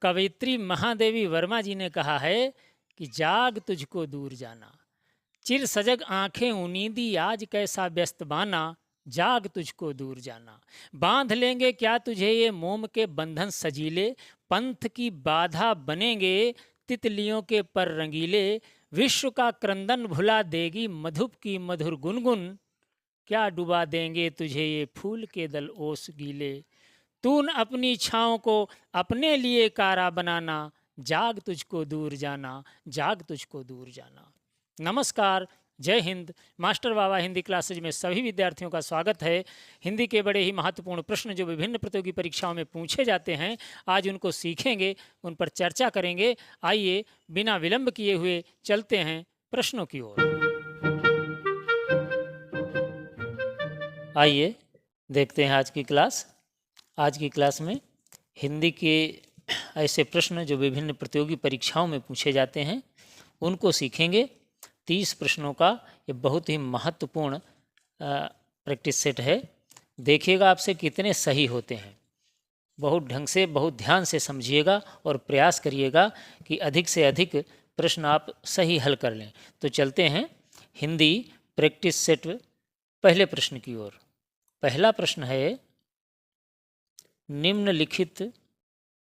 कवयित्री महादेवी वर्मा जी ने कहा है कि जाग तुझको दूर जाना, चिर सजग आंखें उनींदी आज कैसा व्यस्त बाना, जाग तुझको दूर जाना। बांध लेंगे क्या तुझे ये मोम के बंधन सजीले, पंथ की बाधा बनेंगे तितलियों के पर रंगीले, विश्व का क्रंदन भुला देगी मधुप की मधुर गुनगुन, क्या डुबा देंगे तुझे ये फूल के दल ओस गीले। तून अपनी छाँव को अपने लिए कारा बनाना, जाग तुझको दूर जाना, जाग तुझको दूर जाना। नमस्कार, जय हिंद। मास्टर बाबा हिंदी क्लासेज में सभी विद्यार्थियों का स्वागत है। हिंदी के बड़े ही महत्वपूर्ण प्रश्न जो विभिन्न प्रतियोगी परीक्षाओं में पूछे जाते हैं, आज उनको सीखेंगे, उन पर चर्चा करेंगे। आइए बिना विलंब किए हुए चलते हैं प्रश्नों की ओर। आइए देखते हैं आज की क्लास। आज की क्लास में हिंदी के ऐसे प्रश्न जो विभिन्न प्रतियोगी परीक्षाओं में पूछे जाते हैं उनको सीखेंगे। 30 प्रश्नों का ये बहुत ही महत्वपूर्ण प्रैक्टिस सेट है। देखिएगा आपसे कितने सही होते हैं। बहुत ढंग से, बहुत ध्यान से समझिएगा और प्रयास करिएगा कि अधिक से अधिक प्रश्न आप सही हल कर लें। तो चलते हैं हिंदी प्रैक्टिस सेट पहले प्रश्न की ओर। पहला प्रश्न है, निम्नलिखित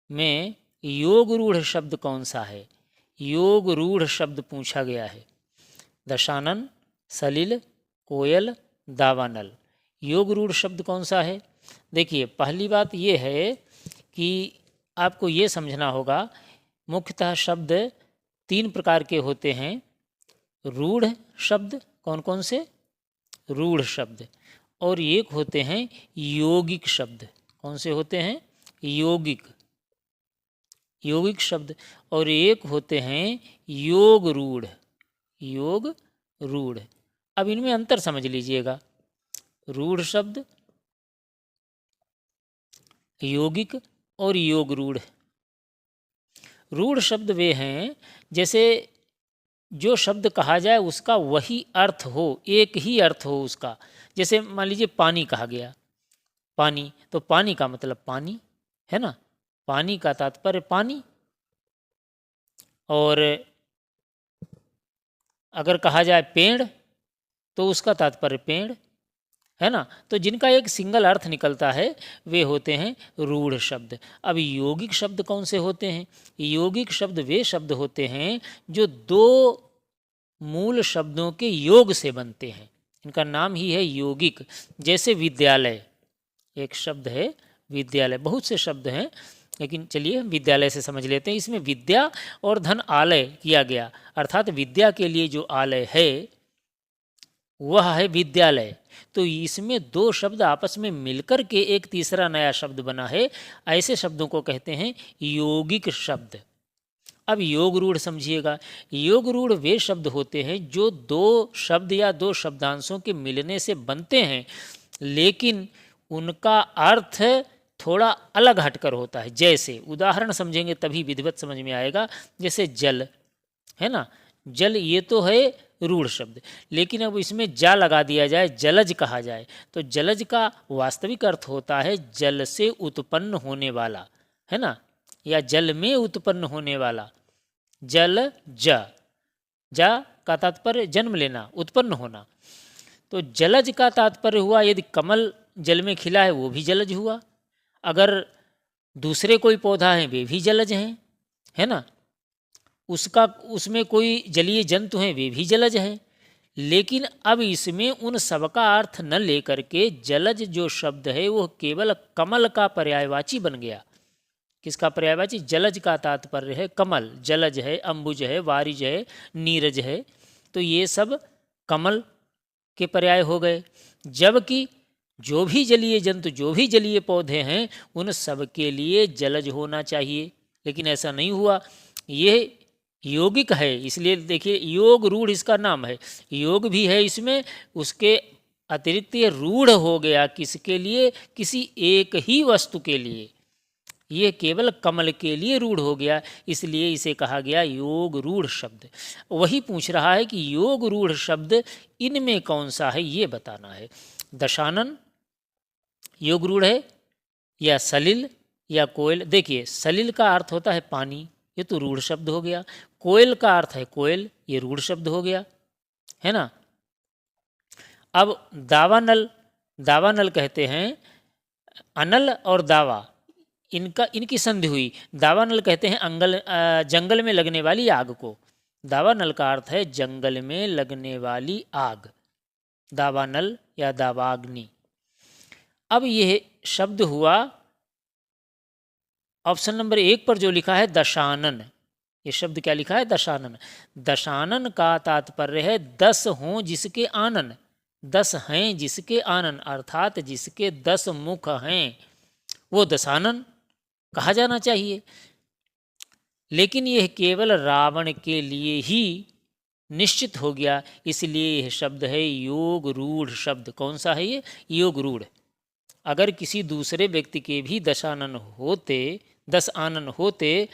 में योग रूढ़ शब्द कौन सा है? योग रूढ़ शब्द पूछा गया है। दशानन, सलिल, कोयल, दावानल। योग रूढ़ शब्द कौन सा है? देखिए, पहली बात ये है कि आपको ये समझना होगा, मुख्यतः शब्द 3 प्रकार के होते हैं। रूढ़ शब्द कौन कौन से? रूढ़ शब्द। और एक होते हैं यौगिक शब्द। कौन से होते हैं? यौगिक, यौगिक शब्द। और एक होते हैं योग रूढ़, योग रूढ़। अब इनमें अंतर समझ लीजिएगा। रूढ़ शब्द, यौगिक और योग रूढ़। रूढ़ शब्द वे हैं जैसे जो शब्द कहा जाए उसका वही अर्थ हो, एक ही अर्थ हो उसका। जैसे मान लीजिए पानी कहा गया, पानी, तो पानी का मतलब पानी है ना, पानी का तात्पर्य पानी। और अगर कहा जाए पेड़ तो उसका तात्पर्य पेड़ है ना। तो जिनका एक सिंगल अर्थ निकलता है वे होते हैं रूढ़ शब्द। अब यौगिक शब्द कौन से होते हैं? यौगिक शब्द वे शब्द होते हैं जो 2 मूल शब्दों के योग से बनते हैं। इनका नाम ही है यौगिक। जैसे विद्यालय, एक शब्द है विद्यालय। बहुत से शब्द हैं लेकिन चलिए विद्यालय से समझ लेते हैं। इसमें विद्या और धन आलय किया गया, अर्थात विद्या के लिए जो आलय है वह है विद्यालय। तो इसमें 2 शब्द आपस में मिलकर के एक तीसरा नया शब्द बना है। ऐसे शब्दों को कहते हैं यौगिक शब्द। अब योग रूढ़ समझिएगा। योग रूढ़ वे शब्द होते हैं जो 2 शब्द या 2 शब्दांशों के मिलने से बनते हैं, लेकिन उनका अर्थ थोड़ा अलग हटकर होता है। जैसे उदाहरण समझेंगे तभी विधिवत समझ में आएगा। जैसे जल है ना, जल ये तो है रूढ़ शब्द, लेकिन अब इसमें जा लगा दिया जाए, जलज कहा जाए, तो जलज का वास्तविक अर्थ होता है जल से उत्पन्न होने वाला, है ना, या जल में उत्पन्न होने वाला। जल जा का तात्पर्य जन्म लेना, उत्पन्न होना। तो जलज का तात्पर्य हुआ यदि कमल जल में खिला है वो भी जलज हुआ, अगर दूसरे कोई पौधा है वे भी जलज हैं, है ना, उसमें कोई जलीय जंतु हैं वे भी जलज हैं। लेकिन अब इसमें उन सबका अर्थ न लेकर के जलज जो शब्द है वो केवल कमल का पर्यायवाची बन गया। किसका पर्यायवाची? जलज का तात्पर्य है कमल। जलज है, अंबुज है, वारिज है, नीरज है, तो ये सब कमल के पर्याय हो गए। जबकि जो भी जलीय जंतु, जो भी जलीय पौधे हैं उन सब के लिए जलज होना चाहिए, लेकिन ऐसा नहीं हुआ। ये यौगिक है, इसलिए देखिए योग रूढ़ इसका नाम है। योग भी है इसमें, उसके अतिरिक्त ये रूढ़ हो गया किसके लिए? किसी एक ही वस्तु के लिए। ये केवल कमल के लिए रूढ़ हो गया, इसलिए इसे कहा गया योग रूढ़ शब्द। वही पूछ रहा है कि योग रूढ़ शब्द इनमें कौन सा है, ये बताना है। दशानन योग रूढ़ है, या सलिल या कोयल। देखिए सलिल का अर्थ होता है पानी, ये तो रूढ़ शब्द हो गया। कोयल का अर्थ है कोयल, ये रूढ़ शब्द हो गया, है ना। अब दावानल, दावानल कहते हैं, अनल और दावा इनकी संधि हुई। दावानल कहते हैं जंगल में लगने वाली आग को। दावानल का अर्थ है जंगल में लगने वाली आग, दावानल या दावाग्नि। अब यह शब्द हुआ ऑप्शन नंबर 1 पर जो लिखा है दशानन। ये शब्द क्या लिखा है? दशानन। दशानन का तात्पर्य है 10 हों जिसके आनन, 10 हैं जिसके आनन, अर्थात जिसके 10 मुख हैं वो दशानन कहा जाना चाहिए। लेकिन यह केवल रावण के लिए ही निश्चित हो गया, इसलिए यह शब्द है योग रूढ़ शब्द। कौन सा है ये? योग रूढ़। अगर किसी दूसरे व्यक्ति के भी दशानन होते, 10 आनन होते,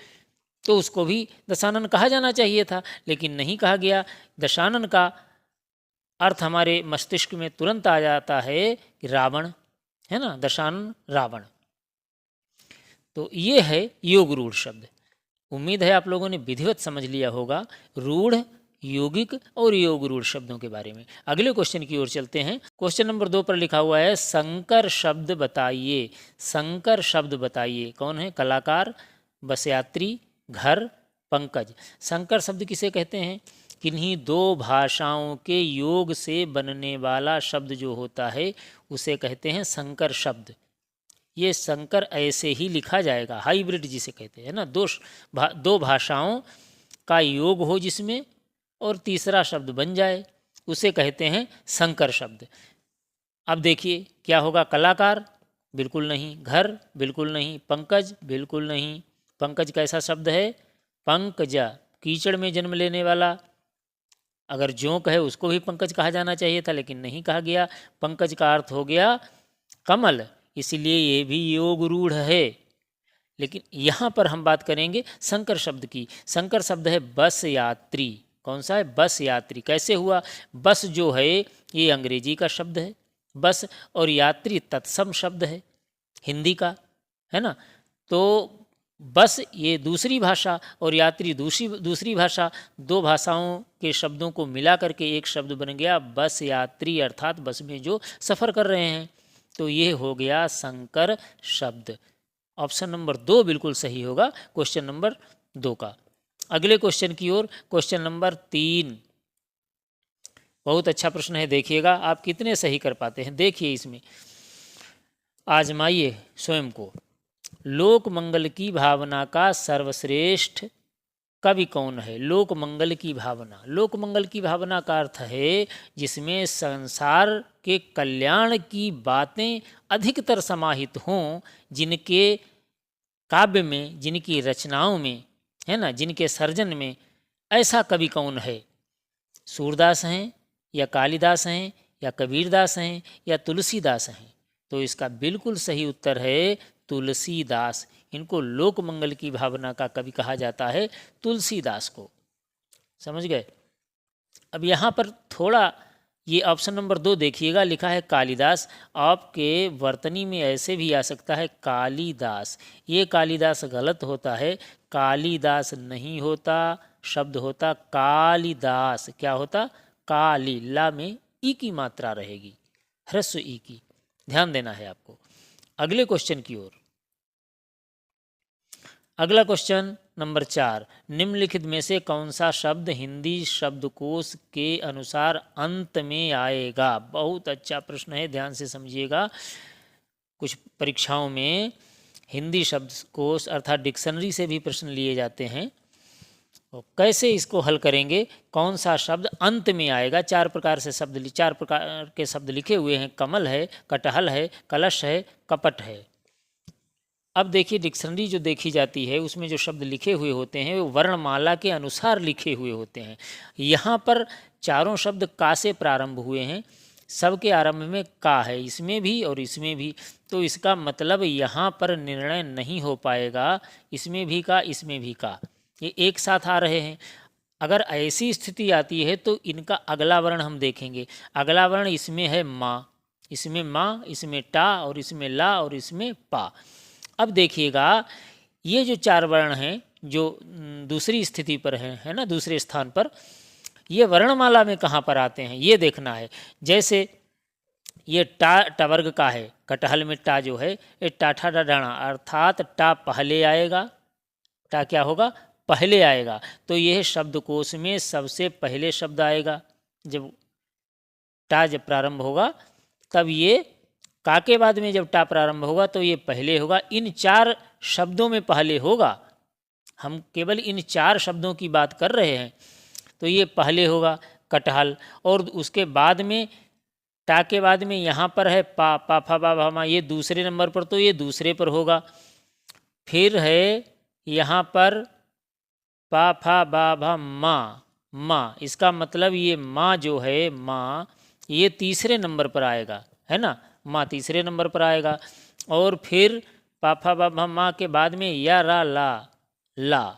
तो उसको भी दशानन कहा जाना चाहिए था, लेकिन नहीं कहा गया। दशानन का अर्थ हमारे मस्तिष्क में तुरंत आ जाता है कि रावण, है ना, दशानन रावण। तो ये है योग रूढ़ शब्द। उम्मीद है आप लोगों ने विधिवत समझ लिया होगा रूढ़, यौगिक और योग रूढ़ शब्दों के बारे में। अगले क्वेश्चन की ओर चलते हैं। क्वेश्चन नंबर 2 पर लिखा हुआ है संकर शब्द बताइए। संकर शब्द बताइए। कौन है? कलाकार, बस यात्री, घर, पंकज। संकर शब्द किसे कहते हैं? किन्हीं 2 भाषाओं के योग से बनने वाला शब्द जो होता है उसे कहते हैं संकर शब्द। ये संकर ऐसे ही लिखा जाएगा, हाइब्रिड जिसे कहते हैं ना, 2 भाषाओं का योग हो जिसमें और तीसरा शब्द बन जाए, उसे कहते हैं संकर शब्द। अब देखिए क्या होगा? कलाकार बिल्कुल नहीं, घर बिल्कुल नहीं, पंकज बिल्कुल नहीं। पंकज कैसा शब्द है? पंकजा, कीचड़ में जन्म लेने वाला। अगर जोंक है उसको भी पंकज कहा जाना चाहिए था, लेकिन नहीं कहा गया। पंकज का अर्थ हो गया कमल, इसलिए ये भी योग रूढ़ है। लेकिन यहाँ पर हम बात करेंगे संकर शब्द की। संकर शब्द है बस यात्री। कौन सा है? बस यात्री। कैसे हुआ? बस जो है ये अंग्रेजी का शब्द है, बस, और यात्री तत्सम शब्द है हिंदी का, है ना। तो बस ये दूसरी भाषा और यात्री दूसरी भाषा, 2 भाषाओं के शब्दों को मिला करके एक शब्द बन गया बस यात्री, अर्थात बस में जो सफ़र कर रहे हैं। तो ये हो गया संकर शब्द। ऑप्शन नंबर 2 बिल्कुल सही होगा क्वेश्चन नंबर 2 का। अगले क्वेश्चन की ओर, क्वेश्चन नंबर 3। बहुत अच्छा प्रश्न है, देखिएगा आप कितने सही कर पाते हैं। देखिए इसमें आजमाइए स्वयं को। लोक मंगल की भावना का सर्वश्रेष्ठ कवि कौन है? लोक मंगल की भावना। लोक मंगल की भावना का अर्थ है जिसमें संसार के कल्याण की बातें अधिकतर समाहित हों, जिनके काव्य में, जिनकी रचनाओं में, है ना, जिनके सर्जन में। ऐसा कवि कौन है? सूरदास हैं या कालिदास हैं या कबीरदास हैं या तुलसीदास हैं? तो इसका बिल्कुल सही उत्तर है तुलसीदास। इनको लोक मंगल की भावना का कवि कहा जाता है, तुलसीदास को। समझ गए? अब यहाँ पर थोड़ा ये ऑप्शन नंबर 2 देखिएगा, लिखा है कालिदास। आपके वर्तनी में ऐसे भी आ सकता है कालिदास। ये कालिदास गलत होता है, कालिदास नहीं होता, शब्द होता कालिदास। क्या होता? काली, ला में ई की मात्रा रहेगी, ह्रस्व ई की। ध्यान देना है आपको। अगले क्वेश्चन की ओर। अगला क्वेश्चन नंबर 4। निम्नलिखित में से कौन सा शब्द हिंदी शब्दकोश के अनुसार अंत में आएगा? बहुत अच्छा प्रश्न है, ध्यान से समझिएगा। कुछ परीक्षाओं में हिंदी शब्दकोश अर्थात डिक्शनरी से भी प्रश्न लिए जाते हैं। तो कैसे इसको हल करेंगे? कौन सा शब्द अंत में आएगा? 4 प्रकार के शब्द लिखे हुए हैं। कमल है, कटहल है, कलश है, कपट है। अब देखिए डिक्शनरी जो देखी जाती है उसमें जो शब्द लिखे हुए होते हैं वो वर्णमाला के अनुसार लिखे हुए होते हैं। यहाँ पर चारों शब्द का से प्रारंभ हुए हैं, सबके आरंभ में का है, इसमें भी और इसमें भी। तो इसका मतलब यहाँ पर निर्णय नहीं हो पाएगा, इसमें भी का, इसमें भी का, ये एक साथ आ रहे हैं। अगर ऐसी स्थिति आती है तो इनका अगला वर्ण हम देखेंगे। अगला वर्ण इसमें है माँ, इसमें माँ, इसमें टा और इसमें ला और इसमें पा। अब देखिएगा ये जो 4 वर्ण हैं जो दूसरी स्थिति पर हैं, है ना, दूसरे स्थान पर, ये वर्णमाला में कहाँ पर आते हैं ये देखना है। जैसे ये टा टवर्ग का है, कटहल में टा जो है ये टाठा डाढ़ा, अर्थात टा पहले आएगा। टा क्या होगा? पहले आएगा। तो यह शब्दकोश में सबसे पहले शब्द आएगा। जब टा जब प्रारंभ होगा तब ये का के बाद में जब टा प्रारंभ होगा तो ये पहले होगा। इन 4 शब्दों में पहले होगा। हम केवल इन 4 शब्दों की बात कर रहे हैं, तो ये पहले होगा कटहल। और उसके बाद में टा के बाद में यहाँ पर है पा, पा फा बा भा मा, ये दूसरे नंबर पर, तो ये दूसरे पर होगा। फिर है यहाँ पर पा फा बा भा मा, मा, इसका मतलब ये माँ जो है, माँ, ये तीसरे नंबर पर आएगा, है ना, माँ तीसरे नंबर पर आएगा। और फिर पा फा बा भा मा के बाद में या रा ला, ला,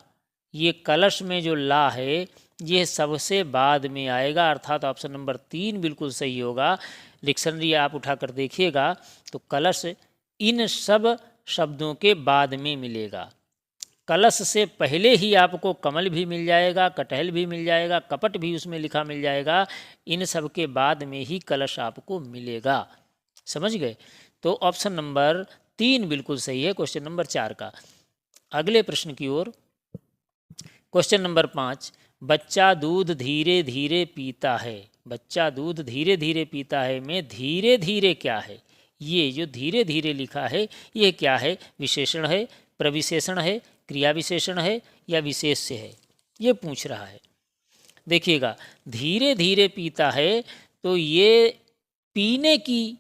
ये कलश में जो ला है ये सबसे बाद में आएगा, अर्थात ऑप्शन नंबर 3 बिल्कुल सही होगा। डिक्शनरी आप उठाकर देखिएगा तो कलश इन सब शब्दों के बाद में मिलेगा। कलश से पहले ही आपको कमल भी मिल जाएगा, कटहल भी मिल जाएगा, कपट भी उसमें लिखा मिल जाएगा। इन सब के बाद में ही कलश आपको मिलेगा। समझ गए? तो ऑप्शन नंबर 3 बिल्कुल सही है क्वेश्चन नंबर 4 का। अगले प्रश्न की ओर, क्वेश्चन नंबर 5, बच्चा दूध धीरे धीरे पीता है। बच्चा दूध धीरे धीरे पीता है में धीरे धीरे क्या है? ये जो धीरे धीरे लिखा है ये क्या है? विशेषण है, प्रविशेषण है, क्रिया विशेषण है या विशेष्य है? ये पूछ रहा है। देखिएगा, धीरे धीरे पीता है तो ये पीने की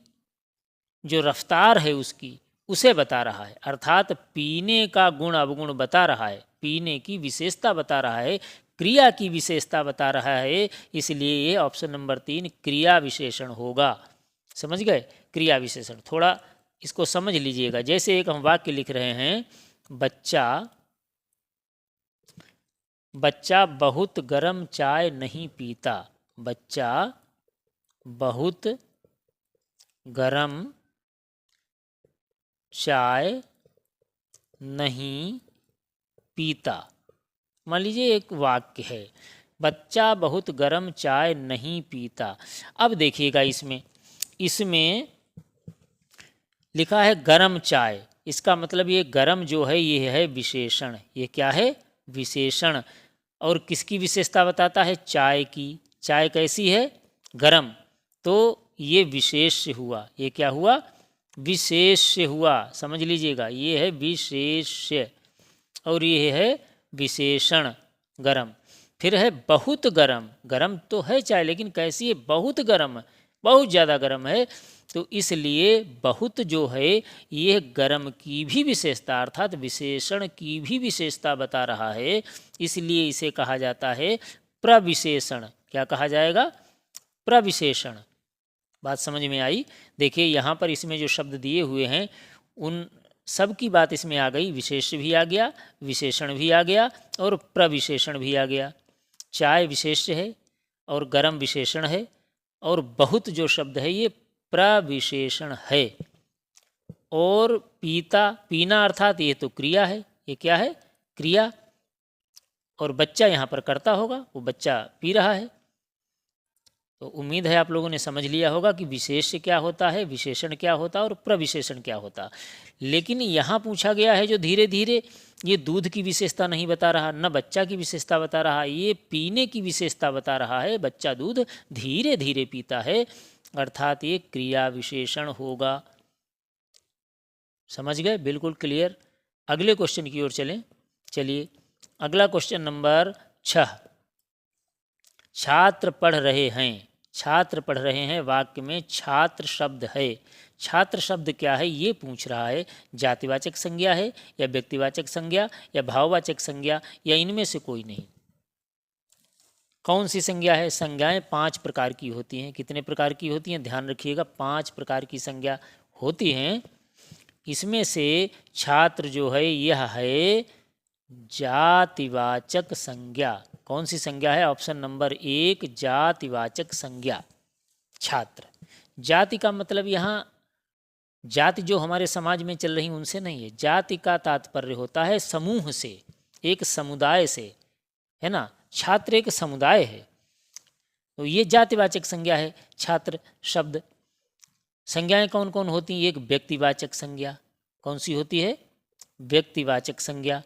जो रफ्तार है उसकी, उसे बता रहा है, अर्थात पीने का गुण अवगुण बता रहा है, पीने की विशेषता बता रहा है, क्रिया की विशेषता बता रहा है। इसलिए ये ऑप्शन नंबर 3 क्रिया विशेषण होगा। समझ गए? क्रिया विशेषण। थोड़ा इसको समझ लीजिएगा। जैसे एक हम वाक्य लिख रहे हैं, बच्चा बहुत गर्म चाय नहीं पीता। बच्चा बहुत गर्म चाय नहीं पीता। मान लीजिए एक वाक्य है, बच्चा बहुत गर्म चाय नहीं पीता। अब देखिएगा इसमें लिखा है गर्म चाय, इसका मतलब ये गर्म जो है ये है विशेषण। ये क्या है? विशेषण। और किसकी विशेषता बताता है? चाय की। चाय कैसी है? गर्म। तो ये विशेष्य हुआ। ये क्या हुआ? विशेष्य हुआ। समझ लीजिएगा, ये है विशेष्य और ये है विशेषण गर्म। फिर है बहुत गर्म। गर्म तो है चाय, लेकिन कैसी है? बहुत गर्म, बहुत ज़्यादा गर्म है। तो इसलिए बहुत जो है ये गर्म की भी विशेषता, अर्थात विशेषण की भी विशेषता बता रहा है। इसलिए इसे कहा जाता है प्रविशेषण। क्या कहा जाएगा? प्रविशेषण। बात समझ में आई? देखिए यहाँ पर इसमें जो शब्द दिए हुए हैं उन सब की बात इसमें आ गई। विशेष भी आ गया, विशेषण भी आ गया और प्रविशेषण भी आ गया। चाय विशेष है और गर्म विशेषण है और बहुत जो शब्द है ये प्रविशेषण है। और पीता, पीना अर्थात ये तो क्रिया है। ये क्या है? क्रिया। और बच्चा यहाँ पर करता होगा, वो बच्चा पी रहा है। तो उम्मीद है आप लोगों ने समझ लिया होगा कि विशेष्य क्या होता है, विशेषण क्या होता है और प्रविशेषण क्या होता। लेकिन यहाँ पूछा गया है जो धीरे धीरे, ये दूध की विशेषता नहीं बता रहा, न बच्चा की विशेषता बता रहा, ये पीने की विशेषता बता रहा है। बच्चा दूध धीरे धीरे पीता है, अर्थात ये क्रिया विशेषण होगा। समझ गए? बिल्कुल क्लियर। अगले क्वेश्चन की ओर चलिए। अगला क्वेश्चन नंबर 6, छात्र पढ़ रहे हैं। छात्र पढ़ रहे हैं वाक्य में छात्र शब्द है। छात्र शब्द क्या है ये पूछ रहा है। जातिवाचक संज्ञा है या व्यक्तिवाचक संज्ञा या भाववाचक संज्ञा या इनमें से कोई नहीं? कौन सी संज्ञा है? संज्ञाएं 5 प्रकार की होती हैं। कितने प्रकार की होती हैं? ध्यान रखिएगा, 5 प्रकार की संज्ञा होती हैं। इसमें से छात्र जो है यह है जातिवाचक संज्ञा। कौन सी संज्ञा है? ऑप्शन नंबर 1 जातिवाचक संज्ञा। छात्र। जाति का मतलब यहाँ जाति जो हमारे समाज में चल रही उनसे नहीं है। जाति का तात्पर्य होता है समूह से, एक समुदाय से, है ना। छात्र एक समुदाय है, तो ये जातिवाचक संज्ञा है छात्र शब्द। संज्ञाएं कौन कौन होती हैं? एक व्यक्तिवाचक संज्ञा, कौन सी होती है? व्यक्तिवाचक संज्ञा।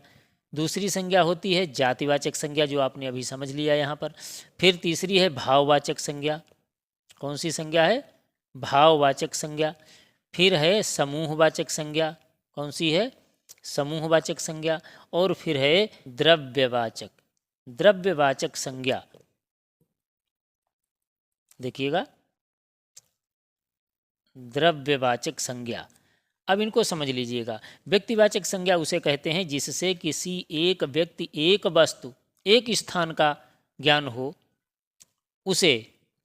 दूसरी संज्ञा होती है जातिवाचक संज्ञा, जो आपने अभी समझ लिया यहाँ पर। फिर तीसरी है भाववाचक संज्ञा। कौन सी संज्ञा है? भाववाचक संज्ञा। फिर है समूहवाचक संज्ञा। कौन सी है? समूहवाचक संज्ञा। और फिर है द्रव्यवाचक, द्रव्यवाचक संज्ञा। देखिएगा, द्रव्यवाचक संज्ञा। अब इनको समझ लीजिएगा। व्यक्तिवाचक संज्ञा उसे कहते हैं जिससे किसी एक व्यक्ति, एक वस्तु, एक स्थान का ज्ञान हो, उसे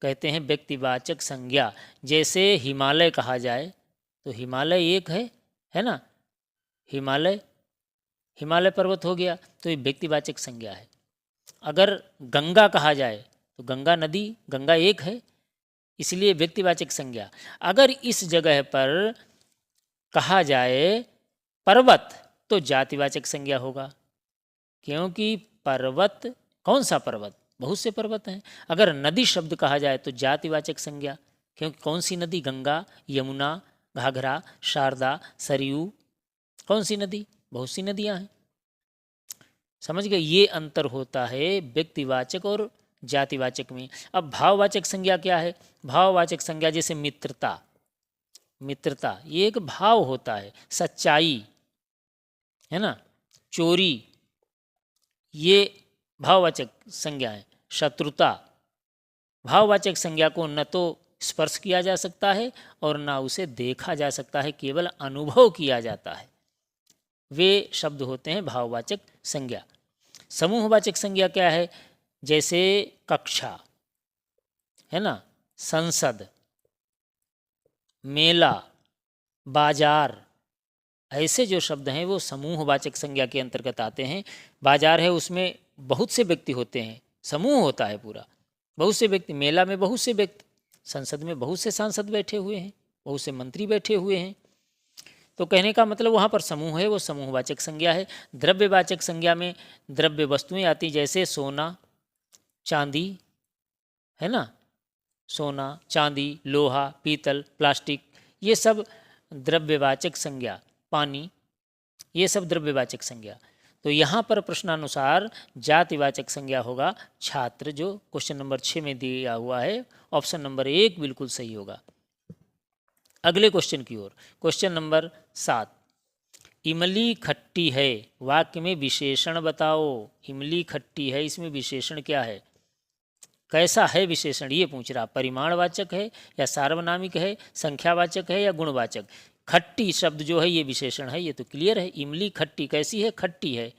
कहते हैं व्यक्तिवाचक संज्ञा। जैसे हिमालय कहा जाए तो हिमालय एक है ना। हिमालय, हिमालय पर्वत हो गया, तो ये व्यक्तिवाचक संज्ञा है। अगर गंगा कहा जाए तो गंगा नदी, गंगा एक है, इसलिए व्यक्तिवाचक संज्ञा। अगर इस जगह पर कहा जाए पर्वत तो जातिवाचक संज्ञा होगा, क्योंकि पर्वत, कौन सा पर्वत? बहुत से पर्वत हैं। अगर नदी शब्द कहा जाए तो जातिवाचक संज्ञा, क्योंकि कौन सी नदी? गंगा, यमुना, घाघरा, शारदा, सरयू। कौन सी नदी? बहुत सी नदियां हैं। समझ गए? ये अंतर होता है व्यक्तिवाचक और जातिवाचक में। अब भाववाचक संज्ञा क्या है? भाववाचक संज्ञा जैसे मित्रता, मित्रता ये एक भाव होता है। सच्चाई, है ना, चोरी, ये भाववाचक संज्ञा है। शत्रुता, भाववाचक संज्ञा को न तो स्पर्श किया जा सकता है और ना उसे देखा जा सकता है, केवल अनुभव किया जाता है। वे शब्द होते हैं भाववाचक संज्ञा। समूहवाचक संज्ञा क्या है? जैसे कक्षा, है ना, संसद, मेला, बाजार, ऐसे जो शब्द हैं वो समूहवाचक संज्ञा के अंतर्गत आते हैं। बाजार है, उसमें बहुत से व्यक्ति होते हैं, समूह होता है पूरा, बहुत से व्यक्ति। मेला में बहुत से व्यक्ति, संसद में बहुत से सांसद बैठे हुए हैं, बहुत से मंत्री बैठे हुए हैं। तो कहने का मतलब वहाँ पर समूह है, वो समूहवाचक संज्ञा है। द्रव्यवाचक संज्ञा में द्रव्य वस्तुएं आती, जैसे सोना, चांदी, है ना, सोना, चांदी, लोहा, पीतल, प्लास्टिक, ये सब द्रव्यवाचक संज्ञा। पानी, ये सब द्रव्यवाचक संज्ञा। तो यहाँ पर प्रश्नानुसार जातिवाचक संज्ञा होगा छात्र, जो क्वेश्चन नंबर 6 में दिया हुआ है। ऑप्शन नंबर 1 बिल्कुल सही होगा। अगले क्वेश्चन की ओर, क्वेश्चन नंबर 7। इमली खट्टी है, वाक्य में विशेषण बताओ। इमली खट्टी है, इसमें विशेषण क्या है? कैसा है विशेषण, ये पूछ रहा। परिमाणवाचक है या सार्वनामिक है, संख्यावाचक है या गुणवाचक? खट्टी शब्द जो है ये विशेषण है, ये तो क्लियर है। इमली खट्टी कैसी है? खट्टी है।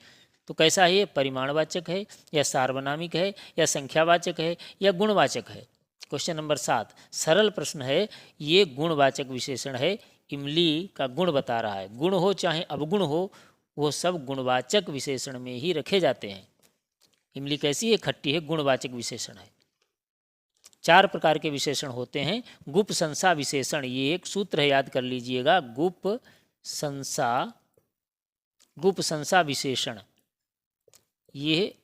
तो कैसा है ये? परिमाणवाचक है या सार्वनामिक है या संख्यावाचक है या गुणवाचक है? क्वेश्चन नंबर 7 सरल प्रश्न है, ये गुणवाचक विशेषण है। इमली का गुण बता रहा है। गुण हो चाहे अवगुण हो, वो सब गुणवाचक विशेषण में ही रखे जाते हैं। इमली कैसी है? खट्टी है, गुणवाचक विशेषण है। 4 प्रकार के विशेषण होते हैं। गुप संसा विशेषण, ये एक सूत्र है, याद कर लीजिएगा। गुप संसा विशेषण, ये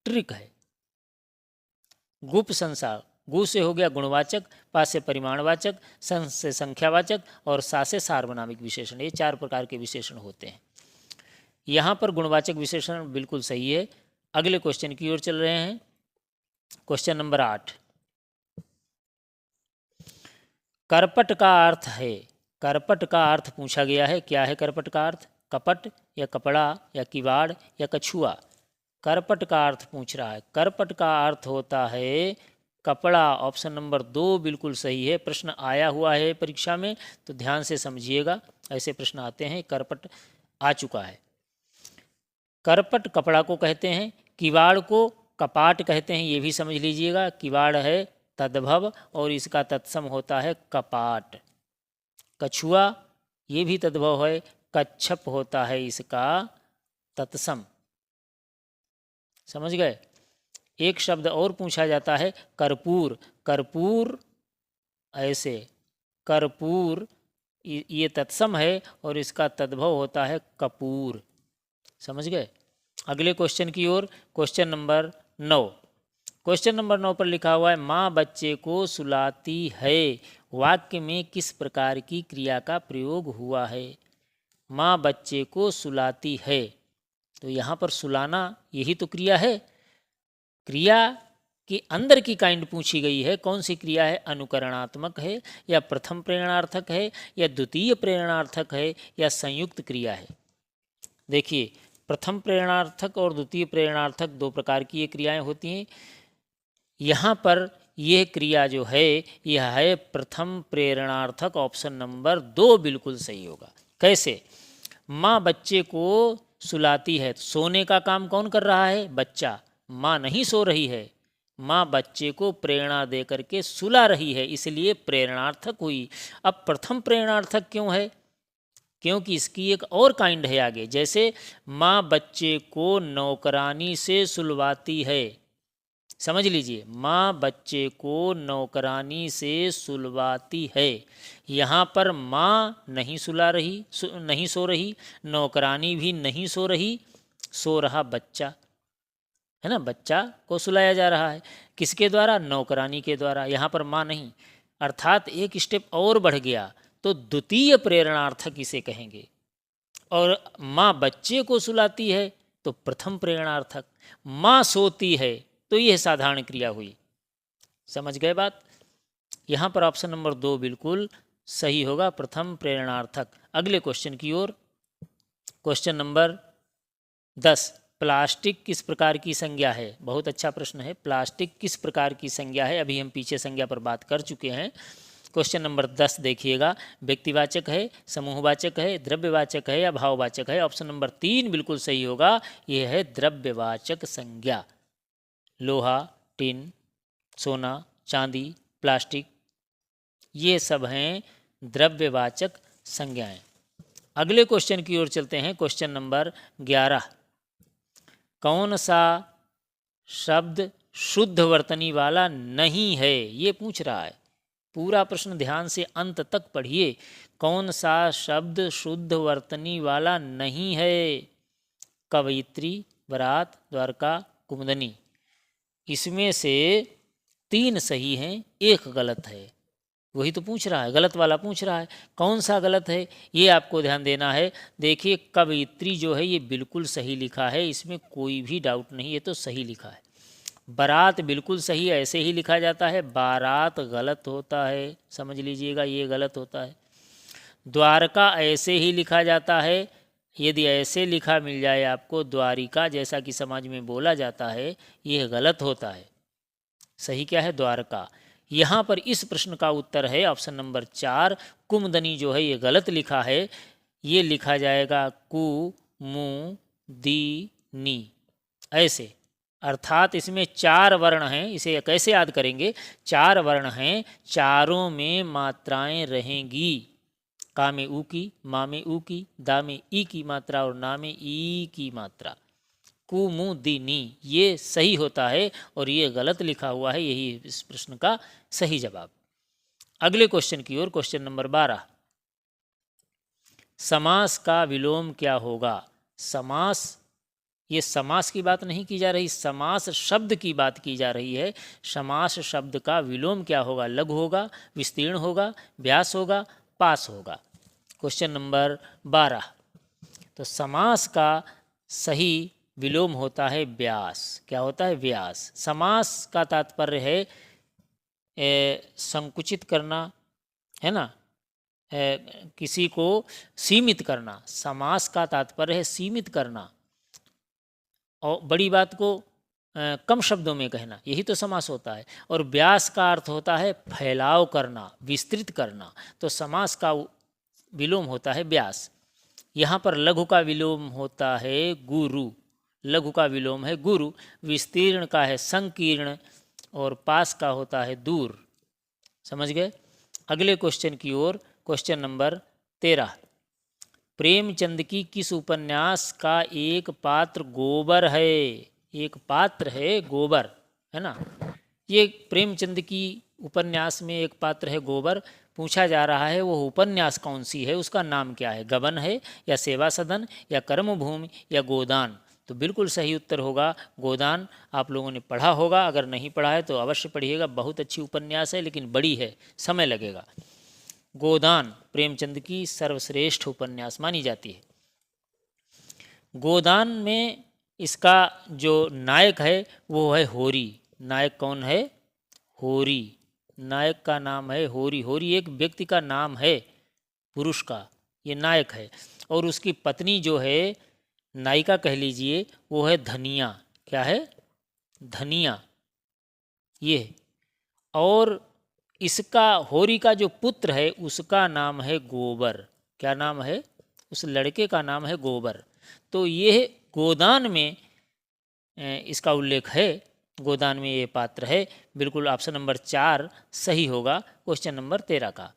ट्रिक है। गुप संसा, गु से हो गया गुणवाचक, पा से परिमाणवाचक, सं से संख्यावाचक और सा से सार्वनामिक विशेषण। ये 4 प्रकार के विशेषण होते हैं। यहाँ पर गुणवाचक विशेषण बिल्कुल सही है। अगले क्वेश्चन की ओर चल रहे हैं। Question number 8। करपट का अर्थ है। करपट का अर्थ पूछा गया है। क्या है करपट का अर्थ? कपट या कपड़ा या किवाड़ या कछुआ? करपट का अर्थ पूछ रहा है। करपट का अर्थ होता है कपड़ा। ऑप्शन नंबर 2 बिल्कुल सही है। प्रश्न आया हुआ है परीक्षा में, तो ध्यान से समझिएगा, ऐसे प्रश्न आते हैं। करपट आ चुका है। करपट कपड़ा को कहते हैं, किवाड़ को कपाट कहते हैं, ये भी समझ लीजिएगा। किवाड़ है तद्भव और इसका तत्सम होता है कपाट। कछुआ ये भी तद्भव है, कच्छप होता है इसका तत्सम। समझ गए? एक शब्द और पूछा जाता है कर्पूर। कर्पूर ऐसे, कर्पूर ये तत्सम है और इसका तद्भव होता है कपूर। समझ गए। अगले क्वेश्चन की ओर, क्वेश्चन नंबर 9। क्वेश्चन नंबर 9 पर लिखा हुआ है माँ बच्चे को सुलाती है, वाक्य में किस प्रकार की क्रिया का प्रयोग हुआ है। माँ बच्चे को सुलाती है, तो यहाँ पर सुलाना यही तो क्रिया है। क्रिया के अंदर की काइंड पूछी गई है, कौन सी क्रिया है, अनुकरणात्मक है या प्रथम प्रेरणार्थक है या द्वितीय प्रेरणार्थक है या संयुक्त क्रिया है। देखिए, प्रथम प्रेरणार्थक और द्वितीय प्रेरणार्थक दो प्रकार की ये क्रियाएं होती हैं। यहाँ पर यह क्रिया जो है यह है प्रथम प्रेरणार्थक, ऑप्शन नंबर 2 बिल्कुल सही होगा। कैसे? माँ बच्चे को सुलाती है, सोने का काम कौन कर रहा है, बच्चा। माँ नहीं सो रही है, माँ बच्चे को प्रेरणा दे करके सुला रही है, इसलिए प्रेरणार्थक हुई। अब प्रथम प्रेरणार्थक क्यों है, क्योंकि इसकी एक और काइंड है आगे। जैसे माँ बच्चे को नौकरानी से सुलवाती है, समझ लीजिए, माँ बच्चे को नौकरानी से सुलवाती है। यहाँ पर माँ नहीं सुला रही, नहीं सो रही, नौकरानी भी नहीं सो रही, सो रहा बच्चा है ना। बच्चा को सुलाया जा रहा है, किसके द्वारा, नौकरानी के द्वारा। यहाँ पर माँ नहीं, अर्थात एक स्टेप और बढ़ गया, तो द्वितीय प्रेरणार्थक इसे कहेंगे। और माँ बच्चे को सुलाती है तो प्रथम प्रेरणार्थक, माँ सोती है तो यह साधारण क्रिया हुई। समझ गए बात। यहाँ पर ऑप्शन नंबर 2 बिल्कुल सही होगा, प्रथम प्रेरणार्थक। अगले क्वेश्चन की ओर, क्वेश्चन नंबर 10। प्लास्टिक किस प्रकार की संज्ञा है। बहुत अच्छा प्रश्न है, प्लास्टिक किस प्रकार की संज्ञा है। अभी हम पीछे संज्ञा पर बात कर चुके हैं। क्वेश्चन नंबर 10 देखिएगा, व्यक्तिवाचक है, समूहवाचक है, द्रव्यवाचक है या भाववाचक है। ऑप्शन नंबर 3 बिल्कुल सही होगा, यह है द्रव्यवाचक संज्ञा। लोहा, टिन, सोना, चांदी, प्लास्टिक, ये सब हैं द्रव्यवाचक संज्ञाएं। अगले क्वेश्चन की ओर चलते हैं, क्वेश्चन नंबर 11। कौन सा शब्द शुद्ध वर्तनी वाला नहीं है, ये पूछ रहा है। पूरा प्रश्न ध्यान से अंत तक पढ़िए। कौन सा शब्द शुद्ध वर्तनी वाला नहीं है। कवयित्री, बरात, द्वारका, कुमुदनी, इसमें से 3 सही हैं, 1 गलत है। वही तो पूछ रहा है, गलत वाला पूछ रहा है। कौन सा गलत है ये आपको ध्यान देना है। देखिए, कवयित्री जो है ये बिल्कुल सही लिखा है, इसमें कोई भी डाउट नहीं, ये तो सही लिखा है। बारात बिल्कुल सही, ऐसे ही लिखा जाता है। बारात गलत होता है, समझ लीजिएगा, ये गलत होता है। द्वारका ऐसे ही लिखा जाता है, यदि ऐसे लिखा मिल जाए आपको द्वारिका, जैसा कि समाज में बोला जाता है, यह गलत होता है। सही क्या है, द्वारका। यहाँ पर इस प्रश्न का उत्तर है ऑप्शन नंबर 4, कुमुदनी जो है ये गलत लिखा है, ये लिखा जाएगा कु मु दी नी, ऐसे। अर्थात इसमें 4 वर्ण हैं, इसे कैसे याद करेंगे। 4 वर्ण हैं, चारों में मात्राएं रहेंगी। का में ऊ की, मा में ऊ की, दा में ई की मात्रा और ना में ई की मात्रा। कुमुदिनी, ये सही होता है और ये गलत लिखा हुआ है, यही इस प्रश्न का सही जवाब। अगले क्वेश्चन की ओर, क्वेश्चन नंबर 12। समास का विलोम क्या होगा। समास, ये समास की बात नहीं की जा रही, समास शब्द की बात की जा रही है। समास शब्द का विलोम क्या होगा। लघु होगा, विस्तीर्ण होगा, व्यास होगा, पास होगा। Question number 12। तो समास का सही विलोम होता है व्यास। क्या होता है, व्यास। समास का तात्पर्य है संकुचित करना, है ना, किसी को सीमित करना। समास का तात्पर्य है सीमित करना और बड़ी बात को कम शब्दों में कहना, यही तो समास होता है। और व्यास का अर्थ होता है फैलाव करना, विस्तृत करना। तो समास का विलोम होता है व्यास। यहाँ पर लघु का विलोम होता है गुरु, लघु का विलोम है गुरु। विस्तीर्ण का है संकीर्ण और पास का होता है दूर। समझ गए। अगले क्वेश्चन की ओर, क्वेश्चन नंबर 13। प्रेमचंद की किस उपन्यास का एक पात्र गोबर है। एक पात्र है गोबर, है ना। ये प्रेमचंद की उपन्यास में एक पात्र है गोबर। पूछा जा रहा है वो उपन्यास कौन सी है, उसका नाम क्या है, गबन है या सेवा सदन या कर्मभूमि या गोदान। तो बिल्कुल सही उत्तर होगा गोदान। आप लोगों ने पढ़ा होगा, अगर नहीं पढ़ा है तो अवश्य पढ़िएगा, बहुत अच्छी उपन्यास है लेकिन बड़ी है, समय लगेगा। गोदान प्रेमचंद की सर्वश्रेष्ठ उपन्यास मानी जाती है। गोदान में इसका जो नायक है वो है होरी। नायक कौन है? होरी। नायक का नाम है होरी। होरी एक व्यक्ति का नाम है, पुरुष का, ये नायक है। और उसकी पत्नी जो है, नायिका कह लीजिए, वो है धनिया। क्या है? धनिया। ये और इसका होरी का जो पुत्र है उसका नाम है गोबर। क्या नाम है? उस लड़के का नाम है गोबर। तो ये गोदान में इसका उल्लेख है, गोदान में ये पात्र है। बिल्कुल ऑप्शन नंबर 4 सही होगा क्वेश्चन नंबर 13 का।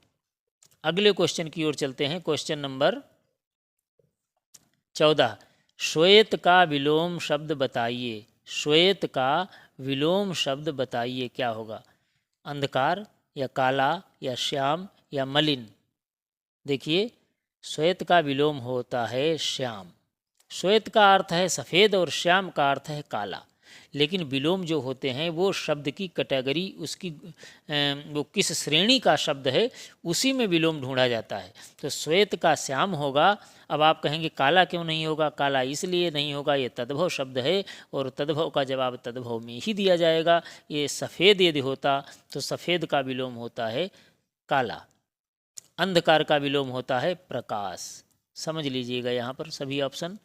अगले क्वेश्चन की ओर चलते हैं। क्वेश्चन नंबर 14, श्वेत का विलोम शब्द बताइए। श्वेत का विलोम शब्द बताइए, क्या होगा? अंधकार या काला या श्याम या मलिन। देखिए, श्वेत का विलोम होता है श्याम। श्वेत का अर्थ है सफ़ेद और श्याम का अर्थ है काला। लेकिन विलोम जो होते हैं वो शब्द की कैटेगरी, उसकी वो किस श्रेणी का शब्द है उसी में विलोम ढूंढा जाता है। तो श्वेत का श्याम होगा। अब आप कहेंगे काला क्यों नहीं होगा? काला इसलिए नहीं होगा, ये तद्भव शब्द है और तद्भव का जवाब तद्भव में ही दिया जाएगा। ये सफ़ेद यदि होता तो सफ़ेद का विलोम होता है काला। अंधकार का विलोम होता है प्रकाश। समझ लीजिएगा यहाँ पर सभी ऑप्शन।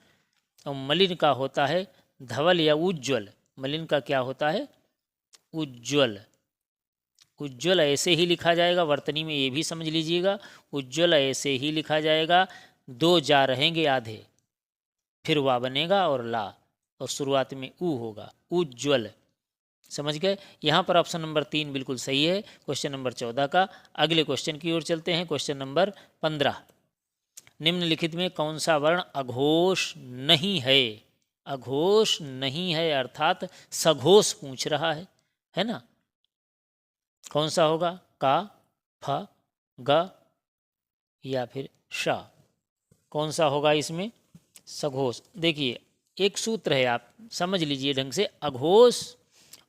और मलिन का होता है धवल या उज्ज्वल। मलिन का क्या होता है? उज्ज्वल। उज्ज्वल ऐसे ही लिखा जाएगा, वर्तनी में ये भी समझ लीजिएगा, उज्ज्वल ऐसे ही लिखा जाएगा। 2 जा रहेंगे आधे, फिर वा बनेगा और ला, और शुरुआत में ऊ होगा, उज्ज्वल। समझ गए? यहाँ पर ऑप्शन नंबर 3 बिल्कुल सही है क्वेश्चन नंबर 14 का। अगले क्वेश्चन की ओर चलते हैं। क्वेश्चन नंबर 15, निम्नलिखित में कौन सा वर्ण अघोष नहीं है? अघोष नहीं है अर्थात सघोष पूछ रहा है ना? कौन सा होगा? का, फ, ग या फिर श? कौन सा होगा इसमें? सघोष। देखिए, एक सूत्र है, आप समझ लीजिए ढंग से। अघोष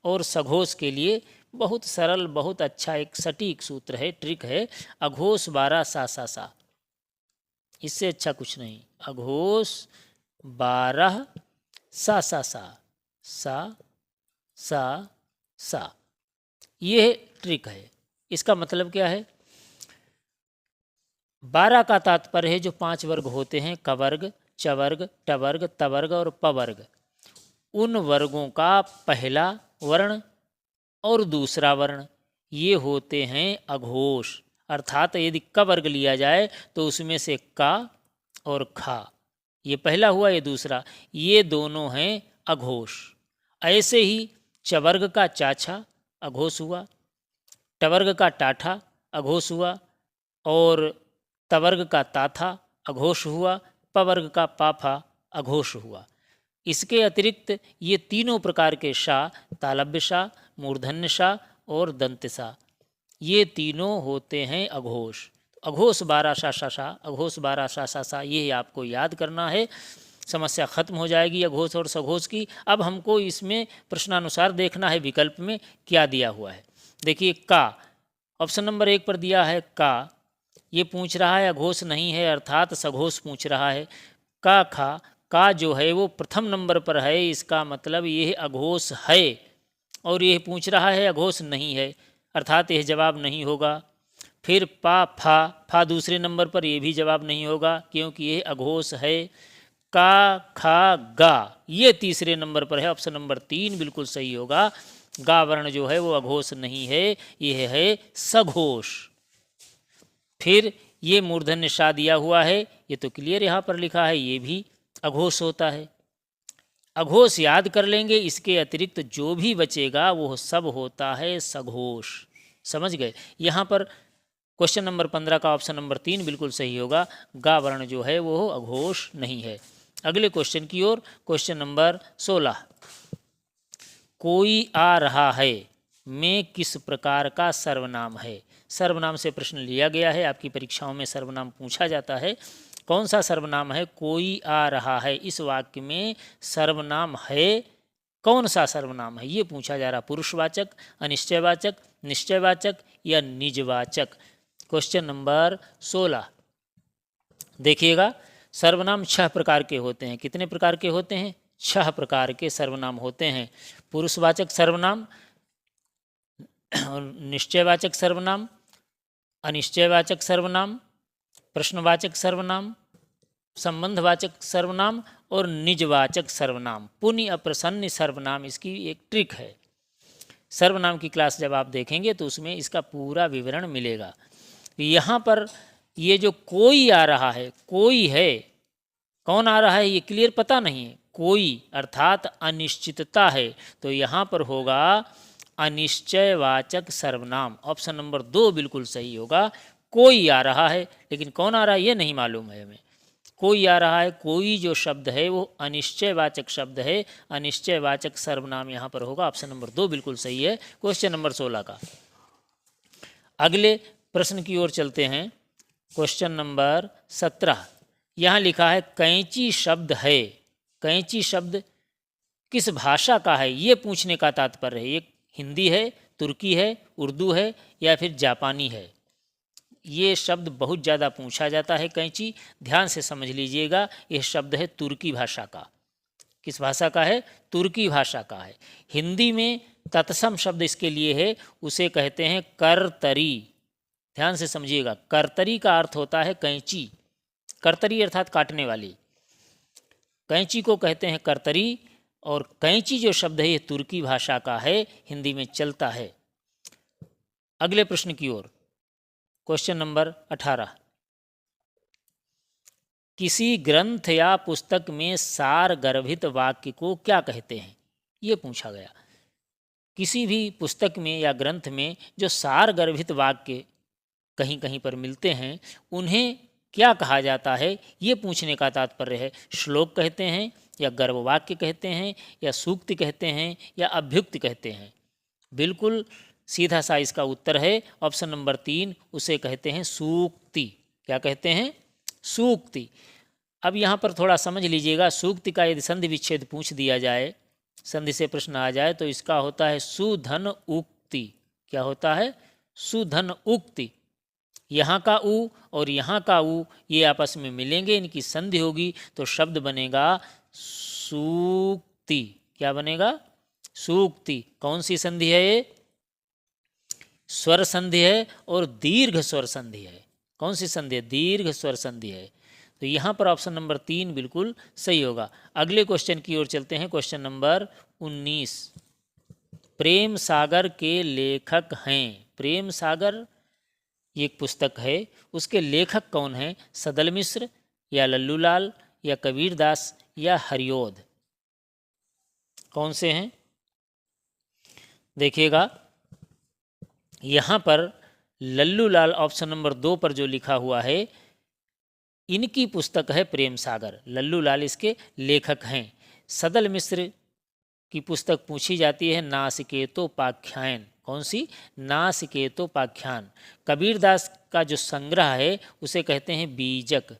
और सघोष के लिए बहुत सरल, बहुत अच्छा एक सटीक सूत्र है, ट्रिक है। अघोष 12 सा सा सा, इससे अच्छा कुछ नहीं। अघोष 12 सा सा सा सा सा सा, ये ट्रिक है। इसका मतलब क्या है? 12 का तात्पर्य है जो 5 वर्ग होते हैं, कवर्ग, चवर्ग, टवर्ग, तवर्ग और पवर्ग। उन वर्गों का पहला वर्ण और दूसरा वर्ण ये होते हैं अघोष। अर्थात यदि क वर्ग लिया जाए तो उसमें से का और खा, ये पहला हुआ, ये दूसरा, ये दोनों हैं अघोष। ऐसे ही चवर्ग का चाछा अघोष हुआ, टवर्ग का टाठा अघोष हुआ और तवर्ग का ताथा अघोष हुआ, पवर्ग का पाफा अघोष हुआ। इसके अतिरिक्त ये तीनों प्रकार के शा, तालव्य शा, मूर्धन्य शा और दंत शा, ये तीनों होते हैं अघोष। अघोष 12 सा सा सा, अघोष 12 सा सा सा, ये आपको याद करना है। समस्या खत्म हो जाएगी अघोष और सघोष की। अब हमको इसमें प्रश्नानुसार देखना है विकल्प में क्या दिया हुआ है। देखिए, का ऑप्शन नंबर 1 पर दिया है का, ये पूछ रहा है अघोष नहीं है अर्थात सघोष पूछ रहा है। का खा, का जो है वो प्रथम नंबर पर है, इसका मतलब ये अघोष है, और ये पूछ रहा है अघोष नहीं है अर्थात यह जवाब नहीं होगा। फिर पा फा, फा दूसरे नंबर पर, यह भी जवाब नहीं होगा क्योंकि यह अघोष है। का खा गा, ये तीसरे नंबर पर है, ऑप्शन नंबर 3 बिल्कुल सही होगा। गा वर्ण जो है वो अघोष नहीं है, यह है सघोष। फिर ये मूर्धन्य शा दिया हुआ है, ये तो क्लियर यहाँ पर लिखा है, ये भी अघोष होता है। अघोष याद कर लेंगे, इसके अतिरिक्त जो भी बचेगा वो सब होता है सघोष। समझ गए? यहाँ पर क्वेश्चन नंबर 15 का ऑप्शन नंबर 3 बिल्कुल सही होगा। गा वर्ण जो है वो अघोष नहीं है। अगले क्वेश्चन की ओर, क्वेश्चन नंबर 16, कोई आ रहा है में किस प्रकार का सर्वनाम है? सर्वनाम से प्रश्न लिया गया है, आपकी परीक्षाओं में सर्वनाम पूछा जाता है। कौन सा सर्वनाम है? कोई आ रहा है, इस वाक्य में सर्वनाम है, कौन सा सर्वनाम है ये पूछा जा रहा। पुरुषवाचक, अनिश्चयवाचक, निश्चयवाचक या निजवाचक। क्वेश्चन नंबर 16 देखिएगा, सर्वनाम 6 प्रकार के होते हैं। कितने प्रकार के होते हैं? 6 प्रकार के सर्वनाम होते हैं। पुरुषवाचक सर्वनाम, निश्चयवाचक सर्वनाम, अनिश्चयवाचक सर्वनाम, प्रश्नवाचक सर्वनाम, संबंधवाचक सर्वनाम और निजवाचक सर्वनाम। पुण्य अप्रसन्न सर्वनाम इसकी एक ट्रिक है। सर्वनाम की क्लास जब आप देखेंगे तो उसमें इसका पूरा विवरण मिलेगा। यहाँ पर ये जो कोई आ रहा है, कोई है, कौन आ रहा है ये क्लियर पता नहीं है। कोई अर्थात अनिश्चितता है, तो यहाँ पर होगा अनिश्चयवाचक सर्वनाम। ऑप्शन नंबर 2 बिल्कुल सही होगा। कोई आ रहा है, लेकिन कौन आ रहा है ये नहीं मालूम है हमें। कोई आ रहा है, कोई जो शब्द है वो अनिश्चयवाचक शब्द है, अनिश्चयवाचक सर्वनाम यहाँ पर होगा। ऑप्शन नंबर 2 बिल्कुल सही है क्वेश्चन नंबर 16 का। अगले प्रश्न की ओर चलते हैं। क्वेश्चन नंबर 17 यहाँ लिखा है कैंची शब्द है। कैंची शब्द किस भाषा का है ये पूछने का तात्पर्य है। ये हिंदी है, तुर्की है, उर्दू है या फिर जापानी है। ये शब्द बहुत ज़्यादा पूछा जाता है कैंची। ध्यान से समझ लीजिएगा, यह शब्द है तुर्की भाषा का। किस भाषा का है? तुर्की भाषा का है। हिंदी में तत्सम शब्द इसके लिए है, उसे कहते हैं करतरी। ध्यान से समझिएगा, करतरी का अर्थ होता है कैंची। करतरी अर्थात काटने वाली, कैंची को कहते हैं करतरी। और कैंची जो शब्द है ये तुर्की भाषा का है, हिंदी में चलता है। अगले प्रश्न की ओर, क्वेश्चन नंबर 18 किसी ग्रंथ या पुस्तक में सार गर्भित वाक्य को क्या कहते हैं ये पूछा गया। किसी भी पुस्तक में या ग्रंथ में जो सार गर्भित वाक्य कहीं कहीं पर मिलते हैं उन्हें क्या कहा जाता है ये पूछने का तात्पर्य है। श्लोक कहते हैं या गर्भवाक्य कहते हैं या सूक्ति कहते हैं या अभ्युक्ति कहते हैं। बिल्कुल सीधा सा इसका उत्तर है ऑप्शन नंबर 3, उसे कहते हैं सूक्ति। क्या कहते हैं? सूक्ति। अब यहाँ पर थोड़ा समझ लीजिएगा, सूक्ति का यदि संधि विच्छेद पूछ दिया जाए, संधि से प्रश्न आ जाए, तो इसका होता है सुधन उक्ति। क्या होता है? सुधन उक्ति। यहाँ का उ और यहाँ का उ ये आपस में मिलेंगे, इनकी संधि होगी तो शब्द बनेगा सूक्ति। क्या बनेगा? सूक्ति। कौन सी संधि है ये? स्वर संधि है और दीर्घ स्वर संधि है। कौन सी संधि है? दीर्घ स्वर संधि है। तो यहाँ पर ऑप्शन नंबर 3 बिल्कुल सही होगा। अगले क्वेश्चन की ओर चलते हैं। क्वेश्चन नंबर 19 प्रेम सागर के लेखक हैं। प्रेम सागर ये एक पुस्तक है, उसके लेखक कौन हैं? सदल मिश्र या लल्लूलाल या कबीरदास या हरिओद। कौन से हैं? देखिएगा, यहाँ पर लल्लूलाल ऑप्शन नंबर 2 पर जो लिखा हुआ है, इनकी पुस्तक है प्रेम सागर। लल्लूलाल इसके लेखक हैं। सदल मिश्र की पुस्तक पूछी जाती है नासिकेतोपाख्यान। कौन सी? नासिकेतोपाख्यान। कबीरदास का जो संग्रह है उसे कहते हैं बीजक।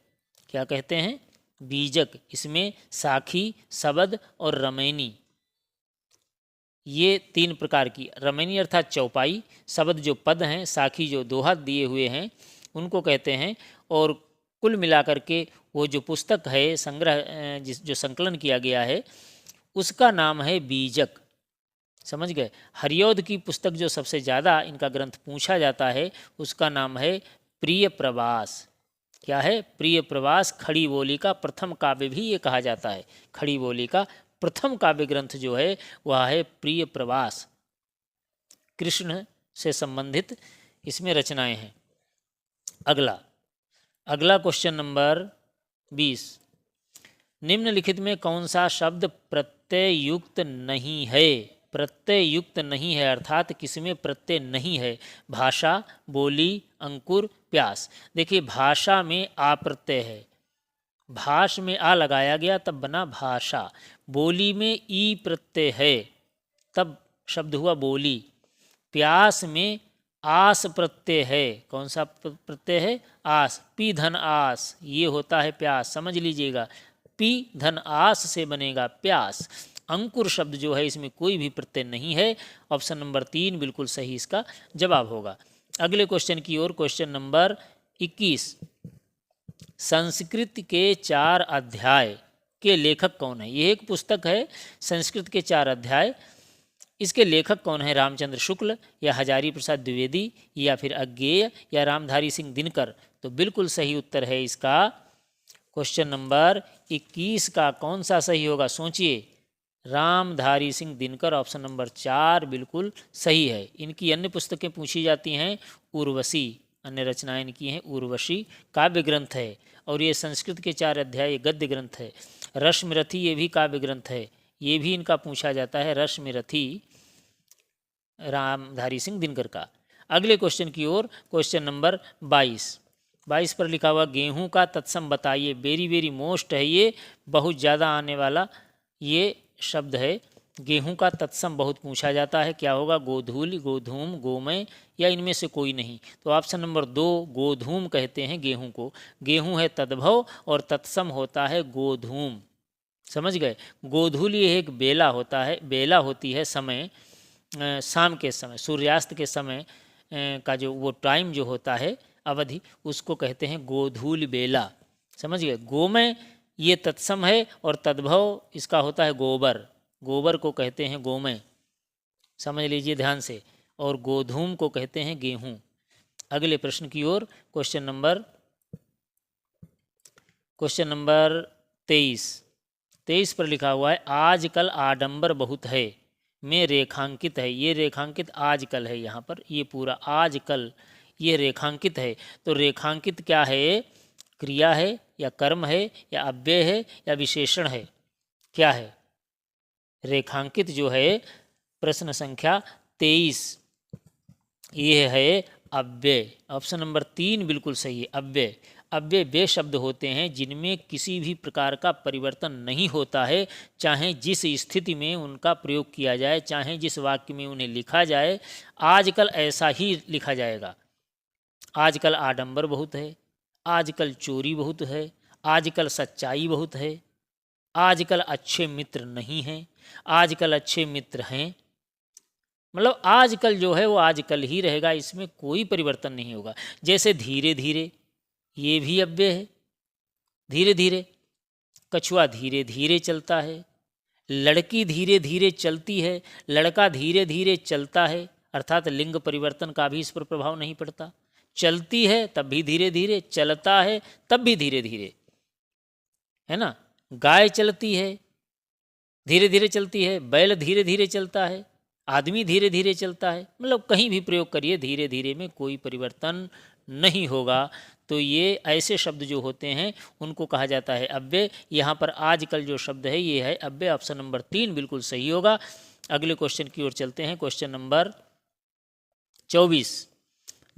क्या कहते हैं? बीजक। इसमें साखी, शबद और रमैनी, ये 3 प्रकार की, रमैनी अर्थात चौपाई, शबद जो पद हैं, साखी जो दोहा दिए हुए हैं उनको कहते हैं। और कुल मिलाकर के वो जो पुस्तक है, संग्रह जो संकलन किया गया है, उसका नाम है बीजक। समझ गए? हरिओद की पुस्तक जो सबसे ज़्यादा इनका ग्रंथ पूछा जाता है उसका नाम है प्रिय प्रवास। क्या है? प्रिय प्रवास। खड़ी बोली का प्रथम काव्य भी ये कहा जाता है। खड़ी बोली का प्रथम काव्य ग्रंथ जो है वह है प्रिय प्रवास। कृष्ण से संबंधित इसमें रचनाएं हैं। अगला क्वेश्चन नंबर 20 निम्नलिखित में कौन सा शब्द प्रत्यय युक्त नहीं है? प्रत्यय युक्त नहीं है अर्थात किसमें प्रत्यय नहीं है? भाषा, बोली, अंकुर, प्यास। देखिए, भाषा में आ प्रत्यय है, भाष में आ लगाया गया तब बना भाषा। बोली में ई प्रत्यय है तब शब्द हुआ बोली। प्यास में आस प्रत्यय है। कौन सा प्रत्यय है? आस। पी धन आस, ये होता है प्यास, समझ लीजिएगा। पी धन आस से बनेगा प्यास। अंकुर शब्द जो है इसमें कोई भी प्रत्यय नहीं है। ऑप्शन नंबर 3 बिल्कुल सही इसका जवाब होगा। अगले क्वेश्चन की ओर, क्वेश्चन नंबर 21। संस्कृत के 4 अध्याय के लेखक कौन है? ये एक पुस्तक है, संस्कृत के 4 अध्याय। इसके लेखक कौन है? रामचंद्र शुक्ल या हजारी प्रसाद द्विवेदी या फिर अज्ञेय या रामधारी सिंह दिनकर? तो बिल्कुल सही उत्तर है इसका क्वेश्चन नंबर 21 का कौन सा सही होगा? सोचिए। रामधारी सिंह दिनकर, ऑप्शन नंबर 4 बिल्कुल सही है। इनकी अन्य पुस्तकें पूछी जाती हैं। उर्वशी, अन्य रचनाएं इनकी हैं। उर्वशी काव्य ग्रंथ है, और ये संस्कृत के 4 अध्याय गद्य ग्रंथ है। रश्मिरथी ये भी काव्य ग्रंथ है, ये भी इनका पूछा जाता है। रश्मिरथी रामधारी सिंह दिनकर का। अगले क्वेश्चन की ओर, क्वेश्चन नंबर 22 पर लिखा हुआ गेहूं का तत्सम बताइए। वेरी वेरी मोस्ट है ये, बहुत ज़्यादा आने वाला ये शब्द है। गेहूं का तत्सम बहुत पूछा जाता है। क्या होगा? गोधूल, गोधूम, गोमय या इनमें से कोई नहीं? तो ऑप्शन नंबर 2 गोधूम कहते हैं गेहूं को। गेहूं है तद्भव और तत्सम होता है गोधूम। समझ गए? गोधूल ये एक बेला होता है, बेला होती है समय, शाम के समय, सूर्यास्त के समय का जो वो टाइम जो होता है, अवधि, उसको कहते हैं गोधूल बेला। समझ गए? गोमय ये तत्सम है और तद्भव इसका होता है गोबर। गोबर को कहते हैं गोमय, समझ लीजिए ध्यान से। और गोधूम को कहते हैं गेहूं। अगले प्रश्न की ओर, क्वेश्चन नंबर 23 पर लिखा हुआ है आजकल आडंबर बहुत है में रेखांकित है। ये रेखांकित आजकल है, यहाँ पर ये पूरा आजकल ये रेखांकित है। तो रेखांकित क्या है? क्रिया है या कर्म है या अव्यय है या विशेषण है? क्या है? रेखांकित जो है प्रश्न संख्या 23 ये है अव्यय। ऑप्शन नंबर 3 बिल्कुल सही है, अव्यय। अव्यय वे शब्द होते हैं जिनमें किसी भी प्रकार का परिवर्तन नहीं होता है, चाहे जिस स्थिति में उनका प्रयोग किया जाए, चाहे जिस वाक्य में उन्हें लिखा जाए, आजकल ऐसा ही लिखा जाएगा। आजकल आडंबर बहुत है, आजकल चोरी बहुत है, आजकल सच्चाई बहुत है, आजकल अच्छे मित्र नहीं हैं, आजकल अच्छे मित्र हैं। मतलब आजकल जो है वो आजकल ही रहेगा, इसमें कोई परिवर्तन नहीं होगा। जैसे धीरे धीरे, ये भी अव्यय है। धीरे धीरे, कछुआ धीरे धीरे चलता है, लड़की धीरे धीरे चलती है, लड़का धीरे धीरे चलता है, अर्थात लिंग परिवर्तन का भी इस पर प्रभाव नहीं पड़ता। चलती है तब भी धीरे धीरे, चलता है तब भी धीरे धीरे, है ना। गाय चलती है, धीरे धीरे चलती है, बैल धीरे धीरे चलता है, आदमी धीरे धीरे चलता है। मतलब कहीं भी प्रयोग करिए, धीरे धीरे में कोई परिवर्तन नहीं होगा। तो ये ऐसे शब्द जो होते हैं उनको कहा जाता है अव्यय। यहाँ पर आजकल जो शब्द है ये है अव्यय। ऑप्शन नंबर 3 बिल्कुल सही होगा। अगले क्वेश्चन की ओर चलते हैं। क्वेश्चन नंबर 24,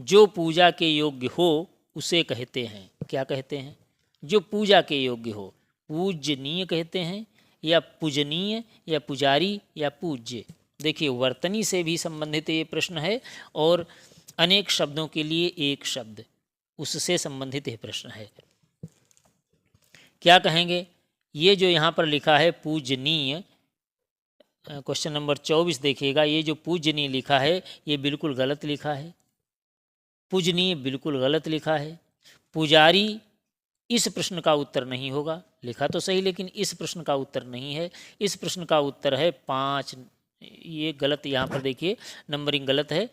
जो पूजा के योग्य हो उसे कहते हैं। क्या कहते हैं? जो पूजा के योग्य हो, पूजनीय कहते हैं या पूजनीय या पुजारी या पूज्य। देखिए, वर्तनी से भी संबंधित ये प्रश्न है और अनेक शब्दों के लिए एक शब्द, उससे संबंधित ये प्रश्न है। क्या कहेंगे? ये जो यहाँ पर लिखा है पूजनीय, क्वेश्चन नंबर 24 देखिएगा, ये जो पूजनीय लिखा है ये बिल्कुल गलत लिखा है। पूजनीय बिल्कुल गलत लिखा है। पुजारी इस प्रश्न का उत्तर नहीं होगा। लिखा तो सही लेकिन इस प्रश्न का उत्तर नहीं है। इस प्रश्न का उत्तर है 5। ये गलत, यहाँ पर देखिए नंबरिंग गलत है।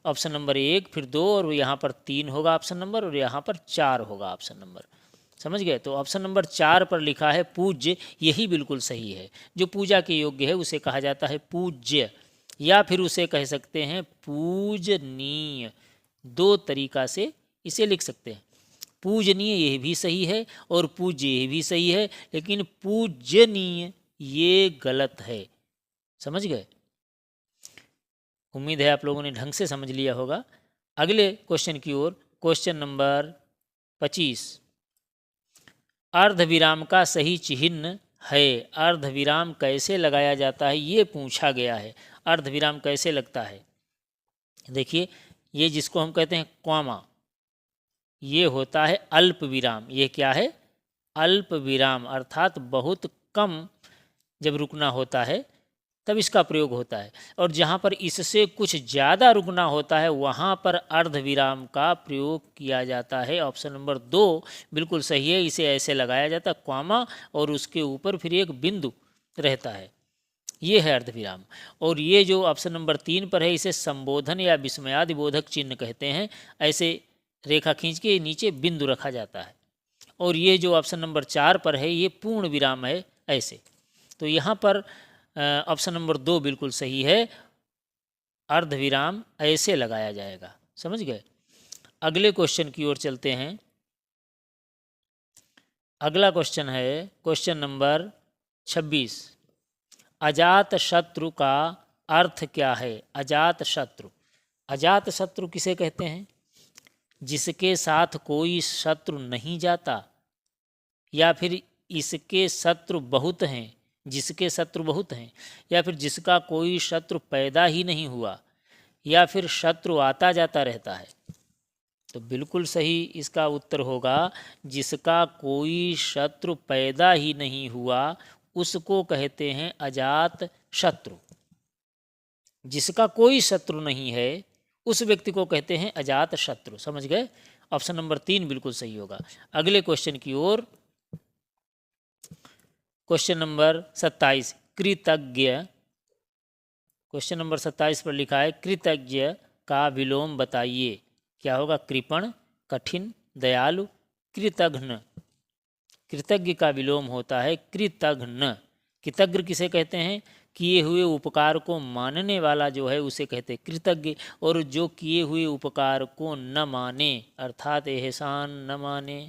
ऑप्शन नंबर 1, फिर 2 और यहाँ पर 3 होगा ऑप्शन नंबर, और यहाँ पर 4 होगा ऑप्शन नंबर। समझ गए? तो ऑप्शन नंबर 4 पर लिखा है पूज्य, यही बिल्कुल सही है। जो पूजा के योग्य है उसे कहा जाता है पूज्य, या फिर उसे कह सकते हैं पूजनीय। 2 तरीका से इसे लिख सकते हैं। पूजनीय ये भी सही है और पूज्य ये भी सही है, लेकिन पूजनीय ये गलत है। समझ गए? उम्मीद है आप लोगों ने ढंग से समझ लिया होगा। अगले क्वेश्चन की ओर, क्वेश्चन नंबर 25, अर्धविराम का सही चिन्ह है। अर्धविराम कैसे लगाया जाता है ये पूछा गया है। अर्धविराम कैसे लगता है? देखिए, ये जिसको हम कहते हैं कॉमा, ये होता है अल्प विराम। ये क्या है? अल्प विराम, अर्थात बहुत कम जब रुकना होता है तब इसका प्रयोग होता है। और जहाँ पर इससे कुछ ज़्यादा रुकना होता है वहाँ पर अर्ध विराम का प्रयोग किया जाता है। ऑप्शन नंबर 2 बिल्कुल सही है। इसे ऐसे लगाया जाता है कॉमा और उसके ऊपर फिर एक बिंदु रहता है, ये है अर्ध विराम। और ये जो ऑप्शन नंबर 3 पर है इसे संबोधन या विस्मयादि बोधक चिन्ह कहते हैं। ऐसे रेखा खींच के नीचे बिंदु रखा जाता है। और ये जो ऑप्शन नंबर 4 पर है ये पूर्ण विराम है, ऐसे। तो यहाँ पर ऑप्शन नंबर 2 बिल्कुल सही है, अर्ध विराम ऐसे लगाया जाएगा। समझ गए? अगले क्वेश्चन की ओर चलते हैं। अगला क्वेश्चन है क्वेश्चन नंबर 26। अजात शत्रु का अर्थ क्या है? अजात शत्रु, अजात शत्रु किसे कहते हैं? जिसके साथ कोई शत्रु नहीं जाता, या फिर इसके शत्रु बहुत हैं, जिसके शत्रु बहुत हैं, या फिर जिसका कोई शत्रु पैदा ही नहीं हुआ, या फिर शत्रु आता जाता रहता है। तो बिल्कुल सही इसका उत्तर होगा जिसका कोई शत्रु पैदा ही नहीं हुआ उसको कहते हैं अजात शत्रु। जिसका कोई शत्रु नहीं है उस व्यक्ति को कहते हैं अजात शत्रु। समझ गए? ऑप्शन नंबर 3 बिल्कुल सही होगा। अगले क्वेश्चन की ओर, क्वेश्चन नंबर 27 कृतज्ञ। क्वेश्चन नंबर 27 पर लिखा है कृतज्ञ का विलोम बताइए। क्या होगा? कृपण, कठिन, दयालु, कृतघ्न। कृतज्ञ का विलोम होता है कृतघ्न। कृतज्ञ किसे कहते हैं? किए हुए उपकार को मानने वाला जो है उसे कहते हैं कृतज्ञ। और जो किए हुए उपकार को न माने अर्थात एहसान न माने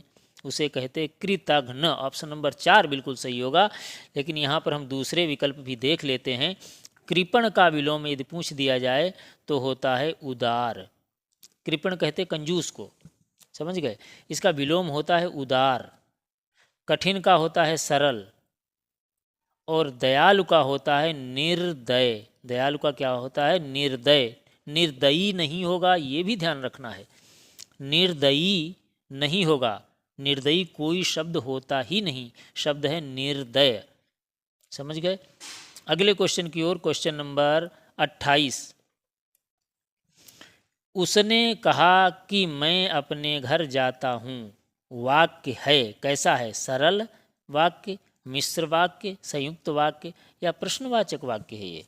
उसे कहते कृतघ्न। ऑप्शन नंबर 4 बिल्कुल सही होगा। लेकिन यहाँ पर हम दूसरे विकल्प भी देख लेते हैं। कृपण का विलोम यदि पूछ दिया जाए तो होता है उदार। कृपण कहते कंजूस को। समझ गए? इसका विलोम होता है उदार। कठिन का होता है सरल। और दयालु का होता है निर्दय। दयालु का क्या होता है? निर्दय। निर्दयी नहीं होगा, ये भी ध्यान रखना है। निर्दयी नहीं होगा, निर्दयी कोई शब्द होता ही नहीं, शब्द है निर्दय। समझ गए? अगले क्वेश्चन की ओर, क्वेश्चन नंबर 28। उसने कहा कि मैं अपने घर जाता हूँ। वाक्य है कैसा है? सरल वाक्य, मिश्र वाक्य, संयुक्त वाक्य या प्रश्नवाचक वाक्य है ये।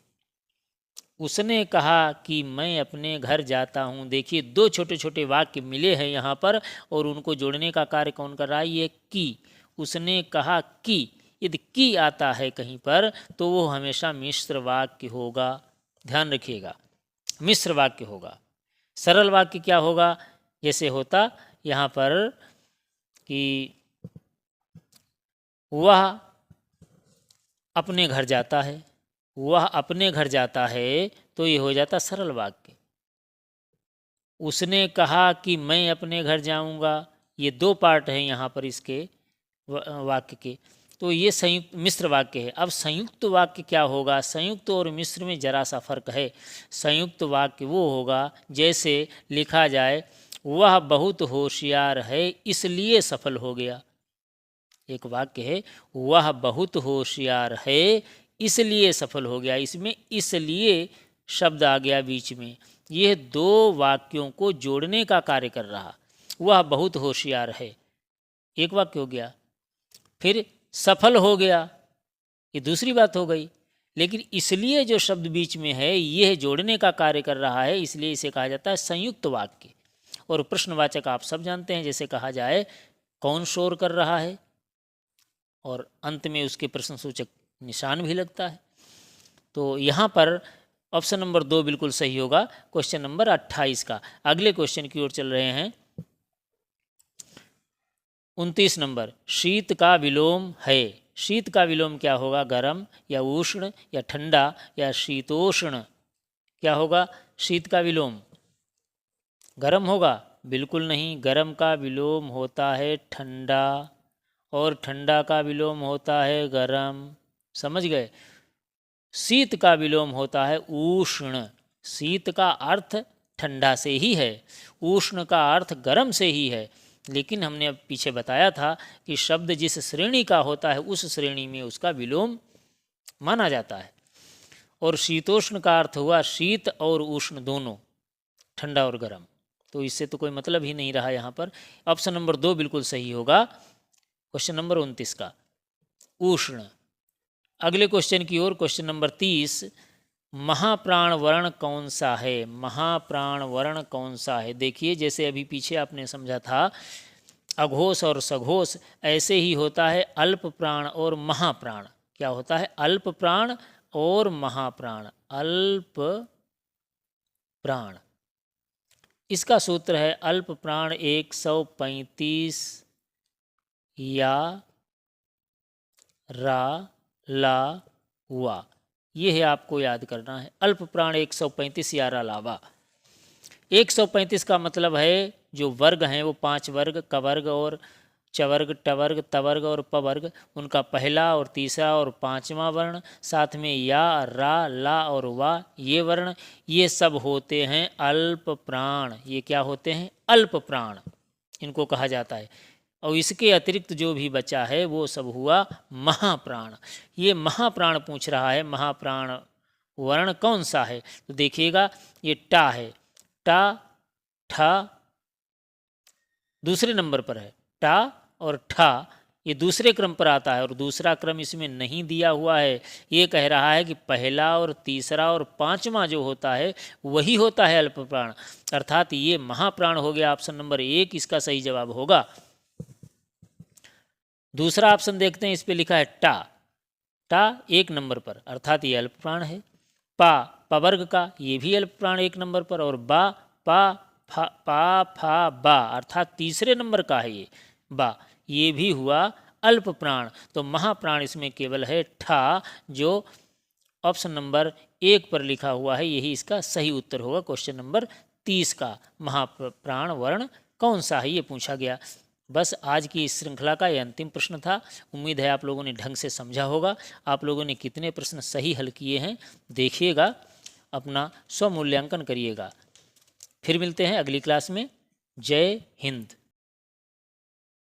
उसने कहा कि मैं अपने घर जाता हूँ। देखिए 2 छोटे छोटे वाक्य मिले हैं यहाँ पर और उनको जोड़ने का कार्य कौन कर रहा है? ये कि। उसने कहा कि, यदि कि आता है कहीं पर तो वो हमेशा मिश्र वाक्य होगा। ध्यान रखिएगा, मिश्र वाक्य होगा। सरल वाक्य क्या होगा? जैसे होता यहाँ पर कि वह अपने घर जाता है, वह अपने घर जाता है, तो ये हो जाता सरल वाक्य। उसने कहा कि मैं अपने घर जाऊंगा, ये 2 पार्ट हैं यहाँ पर इसके वाक्य के, तो ये संयुक्त मिश्र वाक्य है। अब संयुक्त वाक्य क्या होगा? संयुक्त और मिश्र में जरा सा फर्क है। संयुक्त वाक्य वो होगा जैसे लिखा जाए वह बहुत होशियार है इसलिए सफल हो गया। एक वाक्य है वह बहुत होशियार है इसलिए सफल हो गया, इसमें इसलिए शब्द आ गया बीच में। यह 2 वाक्यों को जोड़ने का कार्य कर रहा। वह बहुत होशियार है एक वाक्य हो गया, फिर सफल हो गया ये दूसरी बात हो गई। लेकिन इसलिए जो शब्द बीच में है यह जोड़ने का कार्य कर रहा है, इसलिए इसे कहा जाता है संयुक्त वाक्य। और प्रश्नवाचक आप सब जानते हैं, जैसे कहा जाए कौन शोर कर रहा है और अंत में उसके प्रश्नसूचक निशान भी लगता है। तो यहाँ पर ऑप्शन नंबर 2 बिल्कुल सही होगा, क्वेश्चन नंबर 28 का। अगले क्वेश्चन की ओर चल रहे हैं। 29 नंबर, शीत का विलोम है। शीत का विलोम क्या होगा? गर्म या उष्ण या ठंडा या शीतोष्ण। क्या होगा शीत का विलोम? गर्म होगा? बिल्कुल नहीं, गर्म का विलोम होता है ठंडा और ठंडा का विलोम होता है गर्म। समझ गए? शीत का विलोम होता है उष्ण। शीत का अर्थ ठंडा से ही है, उष्ण का अर्थ गर्म से ही है। लेकिन हमने अब पीछे बताया था कि शब्द जिस श्रेणी का होता है उस श्रेणी में उसका विलोम माना जाता है। और शीतोष्ण का अर्थ हुआ शीत और उष्ण दोनों, ठंडा और गर्म। तो इससे तो कोई मतलब ही नहीं रहा यहाँ पर। ऑप्शन नंबर 2 बिल्कुल सही होगा, क्वेश्चन नंबर 29 का, उष्ण। अगले क्वेश्चन की ओर, क्वेश्चन नंबर 30, महाप्राण वर्ण कौन सा है? महाप्राण वर्ण कौन सा है? देखिए, जैसे अभी पीछे आपने समझा था अघोष और सघोष, ऐसे ही होता है अल्प प्राण और महाप्राण। क्या होता है? अल्प प्राण और महाप्राण। अल्प प्राण, इसका सूत्र है अल्प प्राण 135 या रा ला हुआ। ये है, आपको याद करना है। अल्प प्राण 135 या रा लावा। 135 का मतलब है जो वर्ग हैं वो 5 वर्ग, कवर्ग और चवर्ग, टवर्ग, तवर्ग और पवर्ग, उनका पहला और तीसरा और पांचवा वर्ण, साथ में या, रा, ला और वा, ये वर्ण, ये सब होते हैं अल्प प्राण। ये क्या होते हैं? अल्प प्राण, इनको कहा जाता है। और इसके अतिरिक्त जो भी बचा है वो सब हुआ महाप्राण। ये महाप्राण पूछ रहा है, महाप्राण वर्ण कौन सा है? तो देखिएगा, ये टा है। टा, ठा दूसरे नंबर पर है। टा और ठा ये दूसरे क्रम पर आता है और दूसरा क्रम इसमें नहीं दिया हुआ है। ये कह रहा है कि पहला और तीसरा और पांचवा जो होता है वही होता है अल्प प्राण, अर्थात ये महाप्राण हो गया। ऑप्शन नंबर 1 इसका सही जवाब होगा। दूसरा ऑप्शन देखते हैं, इस पे लिखा है टा। टा 1 नंबर पर, अर्थात ये अल्प प्राण है। पा, पवर्ग का, ये भी अल्प प्राण 1 नंबर पर। और बा, पा फा बा, अर्थात तीसरे नंबर का है ये बा, ये भी हुआ अल्प प्राण। तो महाप्राण इसमें केवल है ठा, जो ऑप्शन नंबर 1 पर लिखा हुआ है, यही इसका सही उत्तर होगा। क्वेश्चन नंबर 30 का महाप्राण वर्ण कौन सा है, ये पूछा गया। बस आज की इस श्रृंखला का ये अंतिम प्रश्न था। उम्मीद है आप लोगों ने ढंग से समझा होगा। आप लोगों ने कितने प्रश्न सही हल किए हैं देखिएगा, अपना स्वमूल्यांकन करिएगा। फिर मिलते हैं अगली क्लास में। जय हिंद।